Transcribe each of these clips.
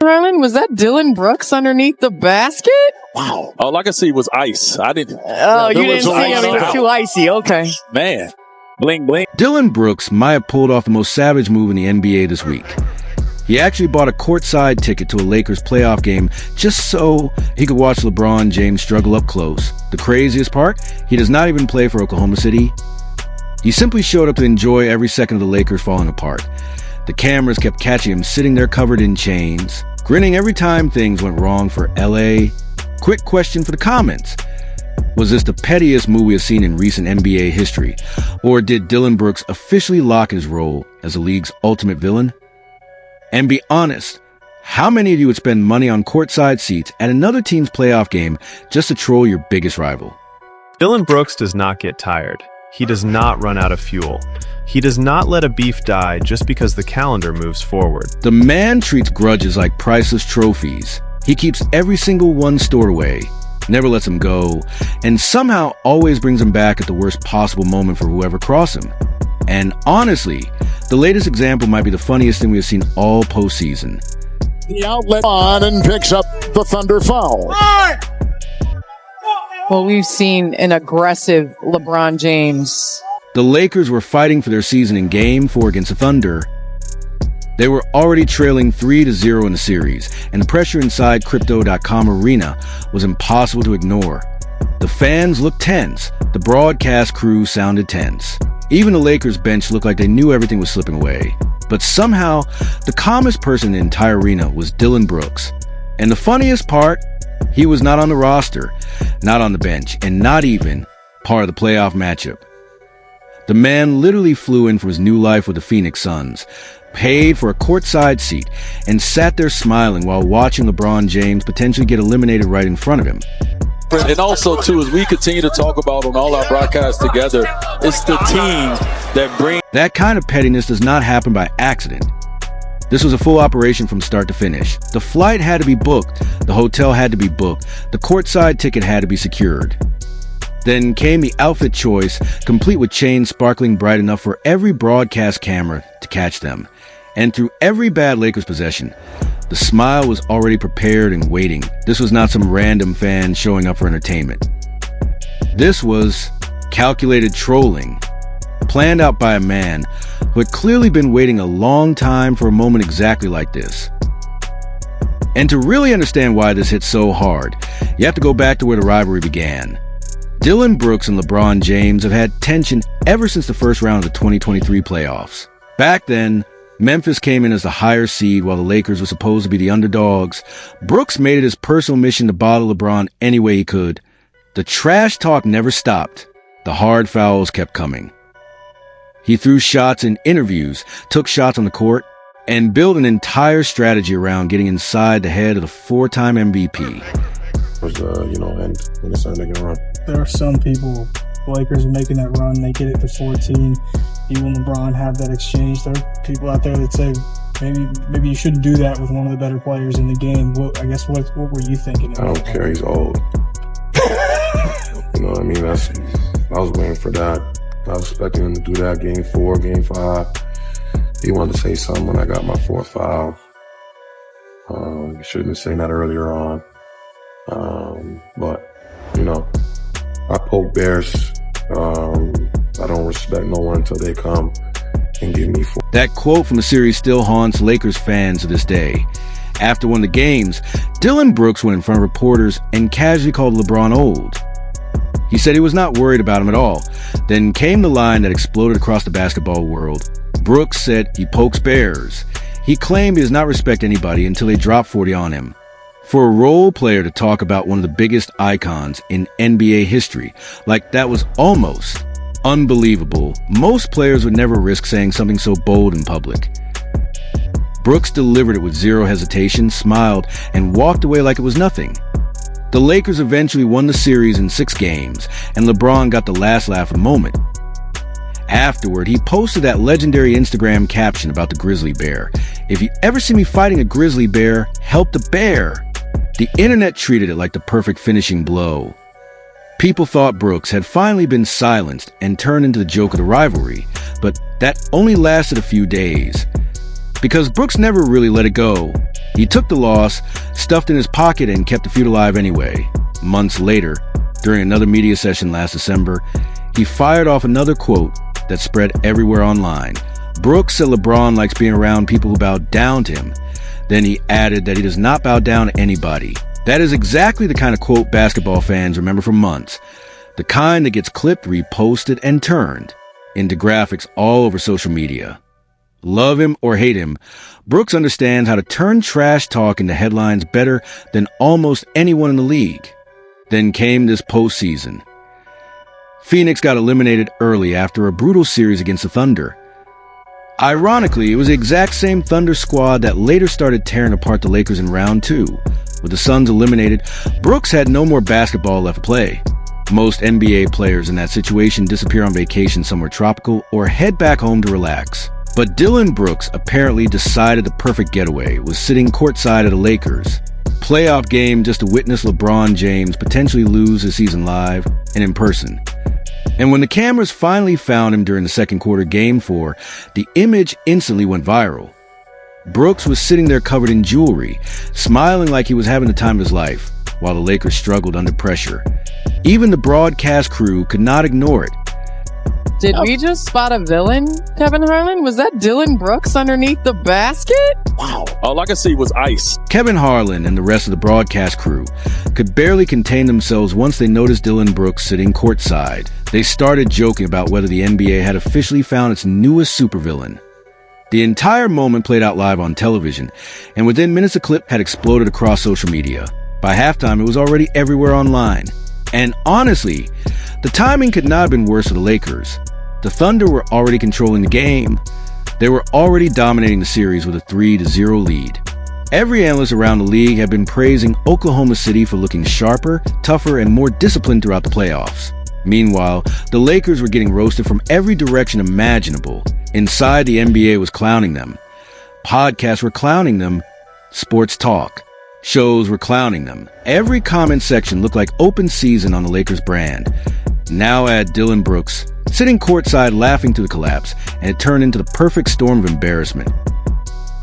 Rylan? Was that Dillon Brooks underneath the basket? Wow. All I could see was ice. I didn't. Oh, you didn't see him. It was too icy. Okay. Man. Bling, bling. Dillon Brooks might have pulled off the most savage move in the NBA this week. He actually bought a courtside ticket to a Lakers playoff game just so he could watch LeBron James struggle up close. The craziest part? He does not even play for Oklahoma City. He simply showed up to enjoy every second of the Lakers falling apart. The cameras kept catching him sitting there covered in chains, grinning every time things went wrong for LA. Quick question for the comments. Was this the pettiest move we have seen in recent NBA history? Or did Dillon Brooks officially lock his role as the league's ultimate villain? And be honest, how many of you would spend money on courtside seats at another team's playoff game just to troll your biggest rival? Dillon Brooks does not get tired. He does not run out of fuel. He does not let a beef die just because the calendar moves forward. The man treats grudges like priceless trophies. He keeps every single one stored away, never lets them go, and somehow always brings them back at the worst possible moment for whoever crosses him. And honestly, the latest example might be the funniest thing we have seen all postseason. The outlet on and picks up the Thunder foul. Well, we've seen an aggressive LeBron James. The Lakers were fighting for their season in Game 4 against the Thunder. They were already trailing 3-0 in the series, and the pressure inside Crypto.com arena was impossible to ignore. The fans looked tense. The broadcast crew sounded tense. Even the Lakers bench looked like they knew everything was slipping away. But somehow, the calmest person in the entire arena was Dillon Brooks. And the funniest part, he was not on the roster, not on the bench, and not even part of the playoff matchup. The man literally flew in for his new life with the Phoenix Suns, paid for a courtside seat, and sat there smiling while watching LeBron James potentially get eliminated right in front of him. And also, too, as we continue to talk about on all our broadcasts together, it's the team that brings... That kind of pettiness does not happen by accident. This was a full operation from start to finish. The flight had to be booked, the hotel had to be booked, the courtside ticket had to be secured. Then came the outfit choice, complete with chains sparkling bright enough for every broadcast camera to catch them. And through every bad Lakers possession, the smile was already prepared and waiting. This was not some random fan showing up for entertainment. This was calculated trolling, planned out by a man who had clearly been waiting a long time for a moment exactly like this. And to really understand why this hit so hard, you have to go back to where the rivalry began. Dillon Brooks and LeBron James have had tension ever since the first round of the 2023 playoffs. Back then, Memphis came in as the higher seed while the Lakers were supposed to be the underdogs. Brooks made it his personal mission to bottle LeBron any way he could. The trash talk never stopped. The hard fouls kept coming. He threw shots in interviews, took shots on the court, and built an entire strategy around getting inside the head of the four-time MVP. And when it's starting to run. There are some people, Lakers are making that run, they get it to 14. You and LeBron have that exchange. There are people out there that say maybe you shouldn't do that with one of the better players in the game. What were you thinking? I don't care. He's old. You know what I mean? I was waiting for that. I was expecting him to do that game 4, game 5. He wanted to say something when I got my 4th foul. He should have been saying that earlier on. But I poke bears. I don't respect no one until they come and give me 4. That quote from the series still haunts Lakers fans to this day. After one of the games, Dillon Brooks went in front of reporters and casually called LeBron old. He said he was not worried about him at all. Then came the line that exploded across the basketball world. Brooks said he pokes bears. He claimed he does not respect anybody until they drop 40 on him. For a role player to talk about one of the biggest icons in NBA history, like that was almost unbelievable. Most players would never risk saying something so bold in public. Brooks delivered it with zero hesitation, smiled, and walked away like it was nothing. The Lakers eventually won the series in 6 games, and LeBron got the last laugh of the moment. Afterward, he posted that legendary Instagram caption about the grizzly bear. If you ever see me fighting a grizzly bear, help the bear. The internet treated it like the perfect finishing blow. People thought Brooks had finally been silenced and turned into the joke of the rivalry, but that only lasted a few days. Because Brooks never really let it go. He took the loss, stuffed in his pocket, and kept the feud alive anyway. Months later, during another media session last December, he fired off another quote that spread everywhere online. Brooks said LeBron likes being around people who bow down to him. Then he added that he does not bow down to anybody. That is exactly the kind of quote basketball fans remember for months. The kind that gets clipped, reposted, and turned into graphics all over social media. Love him or hate him, Brooks understands how to turn trash talk into headlines better than almost anyone in the league. Then came this postseason. Phoenix got eliminated early after a brutal series against the Thunder. Ironically, it was the exact same Thunder squad that later started tearing apart the Lakers in round 2. With the Suns eliminated, Brooks had no more basketball left to play. Most NBA players in that situation disappear on vacation somewhere tropical or head back home to relax. But Dillon Brooks apparently decided the perfect getaway was sitting courtside at the Lakers. Playoff game just to witness LeBron James potentially lose his season live and in person. And when the cameras finally found him during the second quarter game 4, the image instantly went viral. Brooks was sitting there covered in jewelry, smiling like he was having the time of his life, while the Lakers struggled under pressure. Even the broadcast crew could not ignore it. Did we just spot a villain, Kevin Harlan? Was that Dillon Brooks underneath the basket? Wow. All I could see was ice. Kevin Harlan and the rest of the broadcast crew could barely contain themselves once they noticed Dillon Brooks sitting courtside. They started joking about whether the NBA had officially found its newest supervillain. The entire moment played out live on television, and within minutes the clip had exploded across social media. By halftime, it was already everywhere online. And honestly, the timing could not have been worse for the Lakers. The Thunder were already controlling the game. They were already dominating the series with a 3-0 lead. Every analyst around the league had been praising Oklahoma City for looking sharper, tougher, and more disciplined throughout the playoffs. Meanwhile, the Lakers were getting roasted from every direction imaginable. Inside, the NBA was clowning them. Podcasts were clowning them. Sports talk shows were clowning them. Every comment section looked like open season on the Lakers brand. Now add Dillon Brooks sitting courtside laughing through the collapse, and it turned into the perfect storm of embarrassment.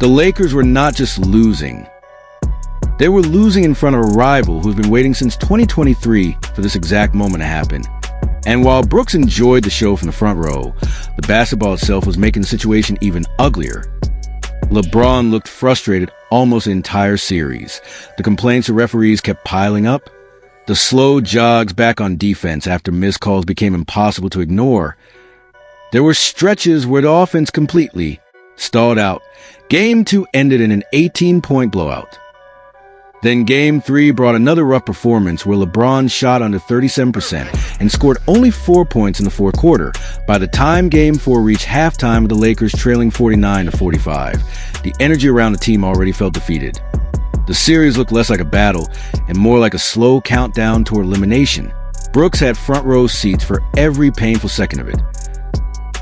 The Lakers were not just losing. They were losing in front of a rival who's been waiting since 2023 for this exact moment to happen. And while Brooks enjoyed the show from the front row, the basketball itself was making the situation even uglier. LeBron looked frustrated almost the entire series. The complaints of referees kept piling up. The slow jogs back on defense after missed calls became impossible to ignore. There were stretches where the offense completely stalled out. Game 2 ended in an 18-point blowout. Then Game 3 brought another rough performance where LeBron shot under 37% and scored only 4 points in the fourth quarter. By the time Game 4 reached halftime with the Lakers trailing 49-45, the energy around the team already felt defeated. The series looked less like a battle and more like a slow countdown toward elimination. Brooks had front row seats for every painful second of it.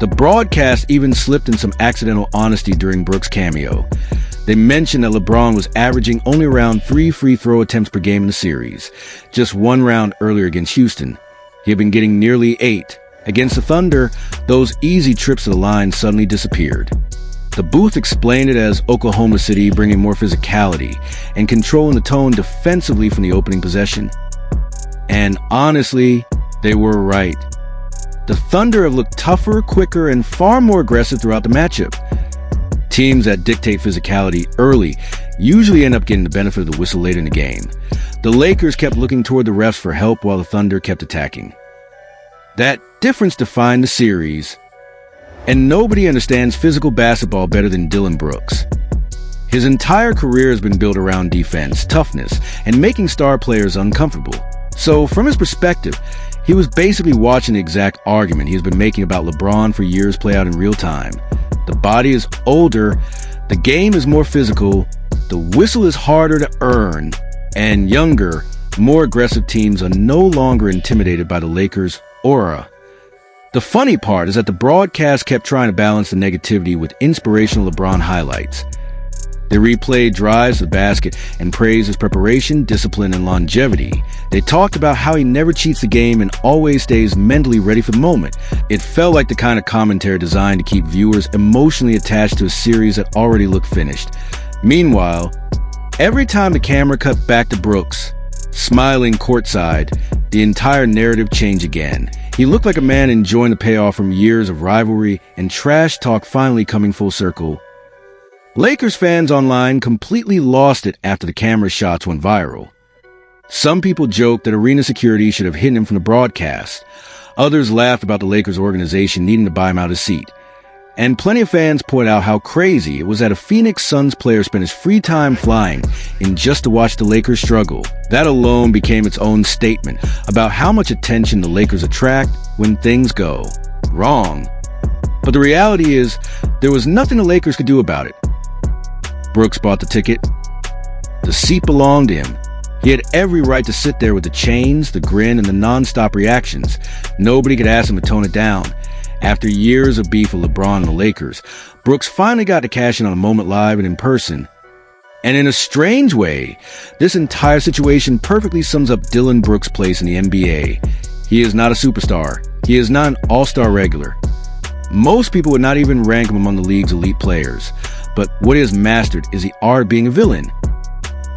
The broadcast even slipped in some accidental honesty during Brooks' cameo. They mentioned that LeBron was averaging only around 3 free throw attempts per game in the series. Just 1 round earlier against Houston, he had been getting nearly 8. Against the Thunder, those easy trips to the line suddenly disappeared. The booth explained it as Oklahoma City bringing more physicality and controlling the tone defensively from the opening possession. And honestly, they were right. The Thunder have looked tougher, quicker, and far more aggressive throughout the matchup. Teams that dictate physicality early usually end up getting the benefit of the whistle late in the game. The Lakers kept looking toward the refs for help while the Thunder kept attacking. That difference defined the series, and nobody understands physical basketball better than Dillon Brooks. His entire career has been built around defense, toughness, and making star players uncomfortable. So, from his perspective, he was basically watching the exact argument he's been making about LeBron for years play out in real time. The body is older, the game is more physical, the whistle is harder to earn, and younger, more aggressive teams are no longer intimidated by the Lakers' aura. The funny part is that the broadcast kept trying to balance the negativity with inspirational LeBron highlights. They replayed drives to the basket and praised his preparation, discipline, and longevity. They talked about how he never cheats the game and always stays mentally ready for the moment. It felt like the kind of commentary designed to keep viewers emotionally attached to a series that already looked finished. Meanwhile, every time the camera cut back to Brooks, smiling courtside, the entire narrative changed again. He looked like a man enjoying the payoff from years of rivalry and trash talk finally coming full circle. Lakers fans online completely lost it after the camera shots went viral. Some people joked that arena security should have hidden him from the broadcast. Others laughed about the Lakers organization needing to buy him out of seat. And plenty of fans pointed out how crazy it was that a Phoenix Suns player spent his free time flying in just to watch the Lakers struggle. That alone became its own statement about how much attention the Lakers attract when things go wrong. But the reality is, there was nothing the Lakers could do about it. Brooks bought the ticket. The seat belonged to him. He had every right to sit there with the chains, the grin, and the non-stop reactions. Nobody could ask him to tone it down. After years of beef with LeBron and the Lakers, Brooks finally got to cash in on a moment live and in person. And in a strange way, this entire situation perfectly sums up Dillon Brooks' place in the NBA. He is not a superstar. He is not an all-star regular. Most people would not even rank him among the league's elite players. But what he has mastered is the art of being a villain.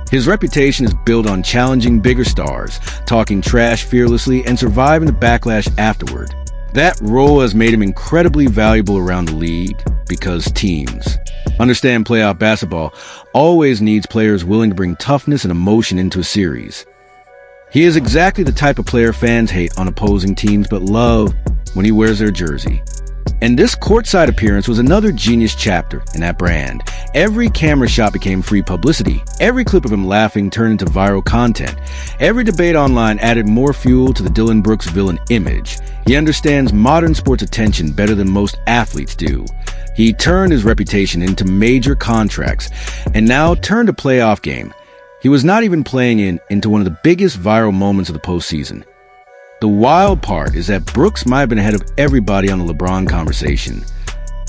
His reputation is built on challenging bigger stars, talking trash fearlessly, and surviving the backlash afterward. That role has made him incredibly valuable around the league because teams, understand playoff basketball, always needs players willing to bring toughness and emotion into a series. He is exactly the type of player fans hate on opposing teams but love when he wears their jersey. And this courtside appearance was another genius chapter in that brand. Every camera shot became free publicity. Every clip of him laughing turned into viral content. Every debate online added more fuel to the Dillon Brooks villain image. He understands modern sports attention better than most athletes do. He turned his reputation into major contracts and now turned a playoff game. He was not even playing into one of the biggest viral moments of the postseason. The wild part is that Brooks might have been ahead of everybody on the LeBron conversation.